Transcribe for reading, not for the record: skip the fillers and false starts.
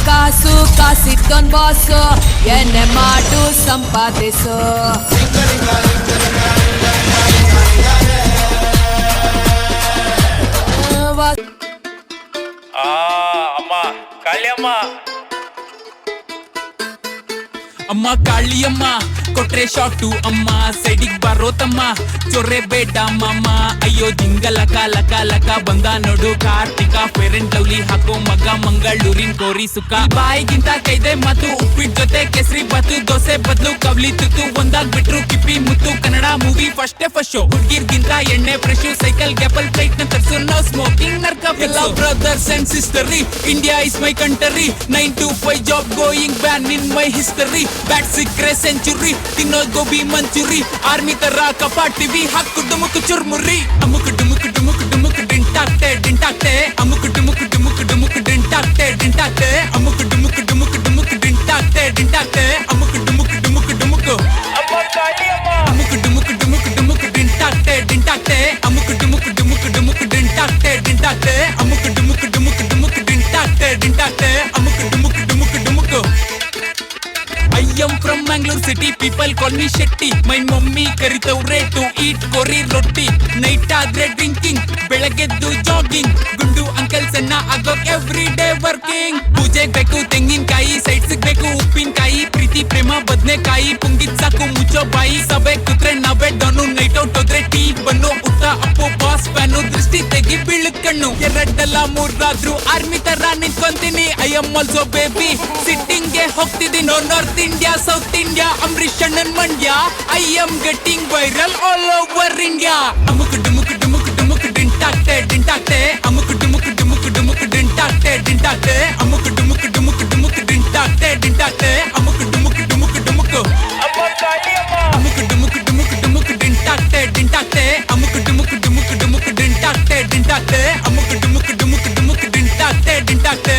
ಕಾಸು ಕಾಸಿದ್ದೊಂದ್ ಬಾಸು ಎನ್ನೆ ಮಾಡು ಸಂಪಾದಿಸು. ಅಮ್ಮ ಕಾಳಿಯಮ್ಮ ಅಮ್ಮ ಕಾಳಿಯಮ್ಮ ಕೊಟ್ರೆ ಶಾಟು ಅಮ್ಮ ಸೈಡಿಗ್ ಬರೋ ತಮ್ಮ ಚೊರೆ ಬೇಡ ಮಾಮ. ಅಯ್ಯೋ ಜಿಂಗಲ ಲಕ ಬಂದ ನೋಡು ಕಾರ್ತಿಕ ಫೇರ್ ಅಂಡ್ ಲವ್ಲಿ ಹಾಕೋ ಮಗ ಮಂಗಳೂರಿನ ಕೋರಿ ಸುಖ. ಬಾಯಿಗಿಂತ ಕೈದೆ ಮಾತು ಉಪ್ಪಿಟ್ ಜೊತೆ ಕೆಸರಿ ಬಾತು ದೋಸೆ ಬದ್ಲು ಕವ್ಲಿ ತುತ್ತು ಒಂದಾಗ್ಬಿಟ್ರು ಕಿಪ್ಪಿ ಮುತ್ತು. ಕನ್ನಡ ಮೂವಿ ಫಸ್ಟ್ ಶೋ ಹುಡ್ಗಿರ್ಗಿಂತ ಎಣ್ಣೆ ಫ್ರೆಶ್ ಸೈಕಲ್ ಗ್ಯಾಪಲ್ ಫ್ಲೈಟ್ ನ ತರ್ಸು ನೋ ಸ್ಮೋಕಿಂಗ್ ನರ್ಕ. ಎಲ್ಲ brothers and sisters India is my country 9 to 5 job going ban in my history. Bat ಸಿಕ್ರೆ ಸೆಂಚುರಿ ತಿನ್ನೋ ಗೋಬಿ ಮಂಚೂರಿ ಆರ್ಮಿ ತರ ಕಪಾಟಿವಿ ಹಾಕು ಡುಮುಕ್ ಚುರ್ಮುರಿ. ಅಮುಕ್ ಡುಮುಕ್ ಡುಮುಕ್ ಡುಮುಕ್ ಡಿಂಟಾಕ್ತೆ ಅಮುಕ್ ಡುಮುಕ್ ಡುಮುಕ್ ಡುಮುಕ್ ಡಿಂಟಾಕ್ತೆ ಅಮುಕ್ ಡುಮುಕ್ ಡುಮುಕ್ ಡುಮುಕ್ ಡಿಂಟಾಕ್ತೆ ಅಮುಕ್ ಡುಮುಕ್ ಡುಮುಕ್ ಡುಮುಕ್ ಅಮ್ಮ ಕಾಳಿಯಮ್ಮ ಅಮುಕ್ ಡುಮುಕ್ ಡುಮುಕ್ ಡುಮುಕ್ ಡಿಂಟಾಕ್ತೆ ಅಮುಕ್ ಡುಮುಕ್ ಡುಮುಕ್ ಡುಮುಕ್ ಡಿಂಟಾಕ್ತೆ ಅಮುಕ್ ಡುಮುಕ್ ಡುಮುಕ್ ಡುಮುಕ್ ಡಿಂಟಾಕ್ತೆ ಅಮುಕ್ ಡುಮುಕ್ ಡುಮುಕ್ ಡುಮುಕ್. I am from Mangalore city, people call me Shetty. My mummy ಕರಿತವ್ರೆ to eat ಕೋರಿ ರೊಟ್ಟಿ. ನೈಟ್ ಆದ್ರೆ ಡ್ರಿಂಕಿಂಗ್, ಬೆಳಗ್ಗೆದ್ದು ಜಾಗಿಂಗ್. ಗುಂಡು ಅಂಕಲ್ ಸಣ್ಣ ಆಗೋಕ್ ಎವ್ರಿ ಡೇ ವರ್ಕಿಂಗ್. ಪೂಜೆಗ್ ಬೇಕು ತೆಂಗಿನಕಾಯಿ, ಸೈಡ್ ಸಿಗ್ಬೇಕು ಉಪ್ಪಿನಕಾಯಿ. ಪ್ರೀತಿ ಪ್ರೇಮ ಬದ್ನೆಕಾಯಿ, ಪುಂಗಿದ್ ಸಾಕು ಮುಚ್ಚೋ ಬಾಯಿ. ಸಭೆ ಕೂತ್ರೆ ನಾವೇ ಡೌನು, ನೈಟ್ ಔಟ್ ಹೋದ್ರೆ ಟೀ ಬನ್ನು. ಊಟ ಅಪ್ಪು ಬಾಸ್ ಫ್ಯಾನು, ದೃಷ್ಟಿ ತೆಗಿ ಬೀಳದ್ ಕಣ್ಣು. ಎರಡಲ್ಲ ಮೂರಾದ್ರೂ ಆರ್ಮಿ ತರ ನಿಂತ್ಕೊಂತೀನಿ. I am also babysitting ಗೆ ಹೋಗ್ತಿದ್ದೀನಿ. North India south India Ambareesh ಅಣ್ಣನ್ Mandya. I am getting viral all over India. ಅಮುಕ್ ಡುಮುಕ್ ಡುಮುಕ್ ಡುಮುಕ್ ಡಿಂಟಾಕ್ತೆ ಅಮುಕ್ ಡುಮುಕ್ ಡುಮುಕ್ ಡುಮುಕ್ ಡಿಂಟಾಕ್ತೆ ಅಮುಕ್ ಡುಮುಕ್ ಡುಮುಕ್ ಡುಮುಕ್ ಡಿಂಟಾಕ್ತೆ ಅಮುಕ್ ಡುಮುಕ್ ಡುಮುಕ್ ಡುಮುಕ್. ಅಮ್ಮ ಕಾಳಿಯಮ್ಮ ಅಮುಕ್ ಡುಮುಕ್ ಡುಮುಕ್ ಡುಮುಕ್ ಡಿಂಟಾಕ್ತೆ ಅಮುಕ್ ಡುಮುಕ್ ಡುಮುಕ್ ಡುಮುಕ್ ಡಿಂಟಾಕ್ತೆ ಅಮುಕ್ ಡುಮುಕ್ ಡುಮುಕ್ ಡುಮುಕ್ ಡಿಂಟಾಕ್ತೆ